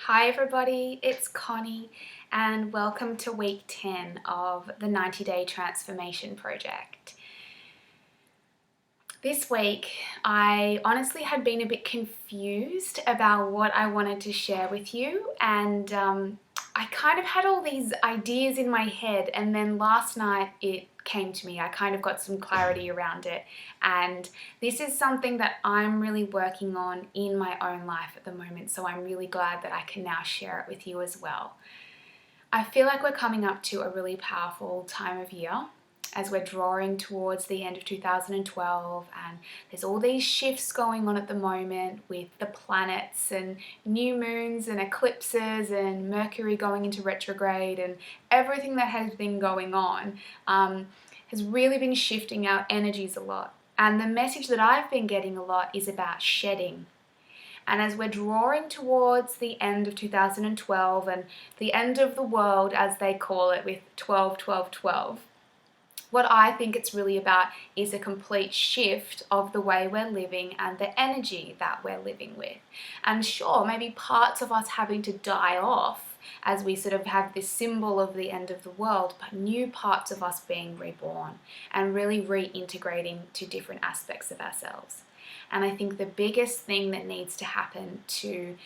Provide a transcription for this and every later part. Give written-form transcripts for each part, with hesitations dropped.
Hi everybody, it's Connie and welcome to week 10 of the 90-day transformation project. This week I honestly had been a bit confused about what I wanted to share with you, and I kind of had all these ideas in my head, and then last night it came to me. I kind of got some clarity around it, and this is something that I'm really working on in my own life at the moment, so I'm really glad that I can now share it with you as well. I feel like we're coming up to a really powerful time of year as we're drawing towards the end of 2012, and there's all these shifts going on at the moment with the planets and new moons and eclipses and Mercury going into retrograde, and everything that has been going on has really been shifting our energies a lot. And the message that I've been getting a lot is about shedding. And as we're drawing towards the end of 2012 and the end of the world, as they call it, with 12, 12, 12, what I think it's really about is a complete shift of the way we're living and the energy that we're living with. And sure, maybe parts of us having to die off as we sort of have this symbol of the end of the world, but new parts of us being reborn and really reintegrating to different aspects of ourselves. And I think the biggest thing that needs to happen to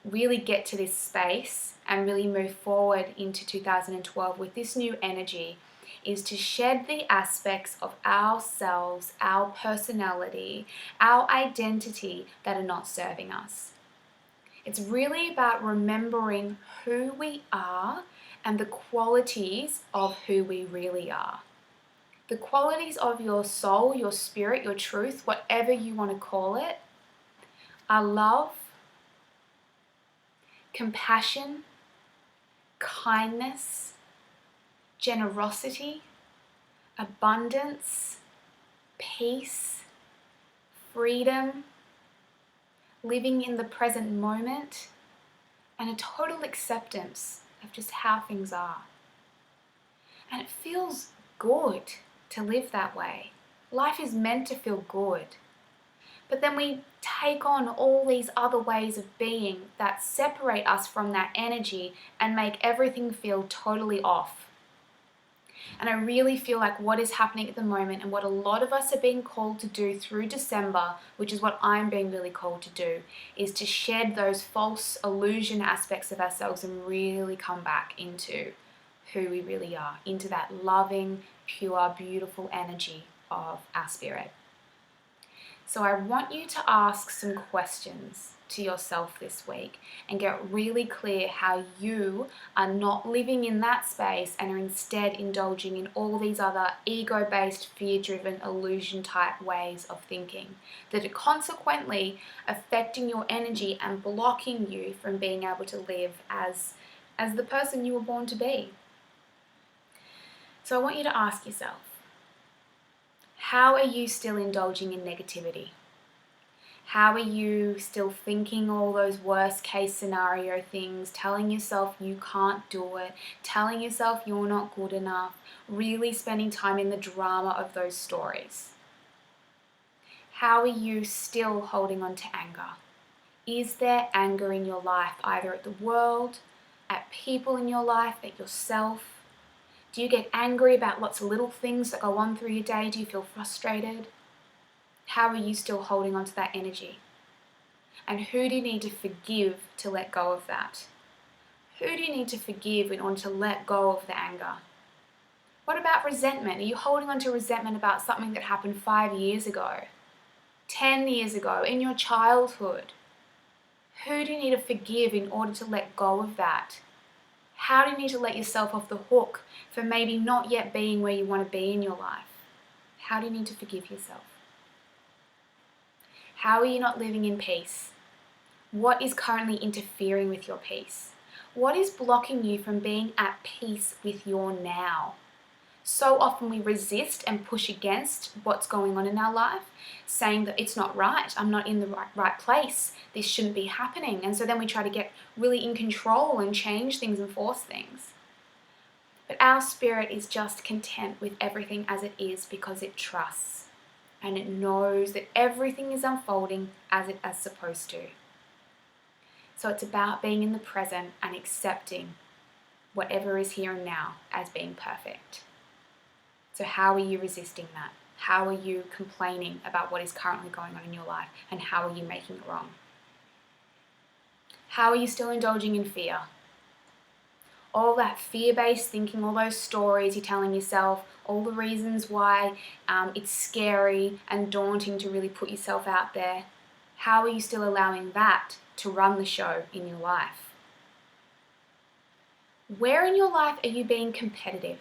really get to this space and really move forward into 2012 with this new energy is to shed the aspects of ourselves, our personality, our identity that are not serving us. It's really about remembering who we are and the qualities of who we really are. The qualities of your soul, your spirit, your truth, whatever you want to call it, are love, compassion, kindness, generosity, abundance, peace, freedom, living in the present moment, and a total acceptance of just how things are. And it feels good to live that way. Life is meant to feel good. But then we take on all these other ways of being that separate us from that energy and make everything feel totally off. And I really feel like what is happening at the moment, and what a lot of us are being called to do through December, which is what I'm being really called to do, is to shed those false illusion aspects of ourselves and really come back into who we really are, into that loving, pure, beautiful energy of our spirit. So I want you to ask some questions to yourself this week and get really clear how you are not living in that space and are instead indulging in all these other ego-based, fear-driven, illusion-type ways of thinking that are consequently affecting your energy and blocking you from being able to live as the person you were born to be. So I want you to ask yourself, how are you still indulging in negativity? How are you still thinking all those worst case scenario things, telling yourself you can't do it, telling yourself you're not good enough, really spending time in the drama of those stories? How are you still holding on to anger? Is there anger in your life, either at the world, at people in your life, at yourself? Do you get angry about lots of little things that go on through your day? Do you feel frustrated? How are you still holding on to that energy? And who do you need to forgive to let go of that? Who do you need to forgive in order to let go of the anger? What about resentment? Are you holding on to resentment about something that happened 5 years ago, 10 years ago, in your childhood? Who do you need to forgive in order to let go of that? How do you need to let yourself off the hook for maybe not yet being where you want to be in your life? How do you need to forgive yourself? How are you not living in peace? What is currently interfering with your peace? What is blocking you from being at peace with your now? So often we resist and push against what's going on in our life, saying that it's not right, I'm not in the right place, this shouldn't be happening. And so then we try to get really in control and change things and force things. But our spirit is just content with everything as it is because it trusts and it knows that everything is unfolding as it is supposed to. So it's about being in the present and accepting whatever is here and now as being perfect. So how are you resisting that? How are you complaining about what is currently going on in your life, and how are you making it wrong? How are you still indulging in fear? All that fear-based thinking, all those stories you're telling yourself, all the reasons why it's scary and daunting to really put yourself out there. How are you still allowing that to run the show in your life? Where in your life are you being competitive?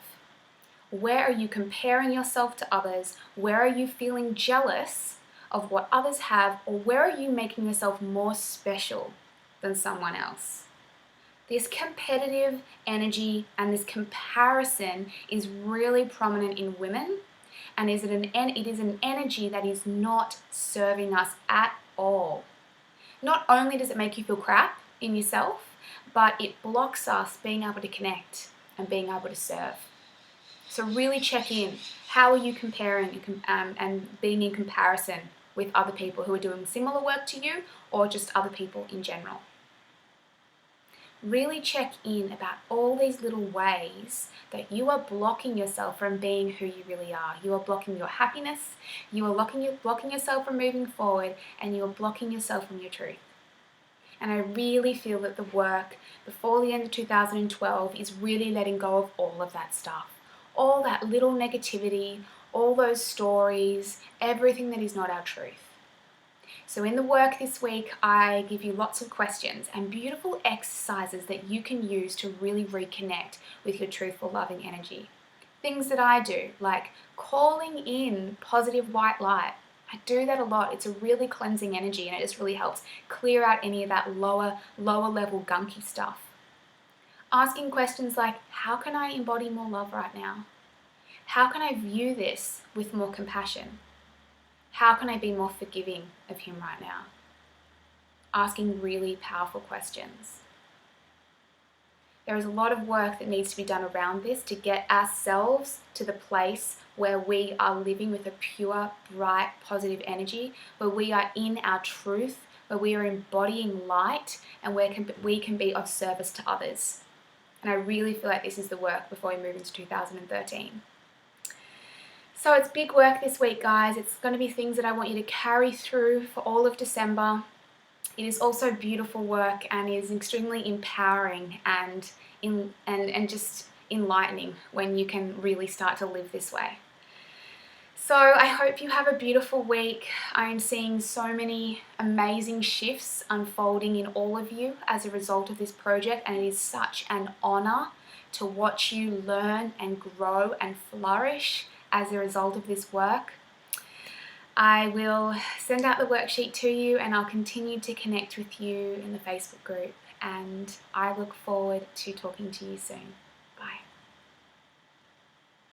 Where are you comparing yourself to others? Where are you feeling jealous of what others have? Or where are you making yourself more special than someone else? This competitive energy and this comparison is really prominent in women, and it is an energy that is not serving us at all. Not only does it make you feel crap in yourself, but it blocks us being able to connect and being able to serve. So really check in. How are you comparing and being in comparison with other people who are doing similar work to you, or just other people in general? Really check in about all these little ways that you are blocking yourself from being who you really are. You are blocking your happiness, you are blocking yourself from moving forward, and you are blocking yourself from your truth. And I really feel that the work before the end of 2012 is really letting go of all of that stuff. All that little negativity, all those stories, everything that is not our truth. So in the work this week, I give you lots of questions and beautiful exercises that you can use to really reconnect with your truthful, loving energy. Things that I do, like calling in positive white light. I do that a lot. It's a really cleansing energy, and it just really helps clear out any of that lower level gunky stuff. Asking questions like, how can I embody more love right now? How can I view this with more compassion? How can I be more forgiving of him right now? Asking really powerful questions. There is a lot of work that needs to be done around this to get ourselves to the place where we are living with a pure, bright, positive energy, where we are in our truth, where we are embodying light, and where we can be of service to others. And I really feel like this is the work before we move into 2013. So it's big work this week, guys. It's going to be things that I want you to carry through for all of December. It is also beautiful work and is extremely empowering and just enlightening when you can really start to live this way. So I hope you have a beautiful week. I'm seeing so many amazing shifts unfolding in all of you as a result of this project, and it is such an honor to watch you learn and grow and flourish as a result of this work. I will send out the worksheet to you, and I'll continue to connect with you in the Facebook group, and I look forward to talking to you soon.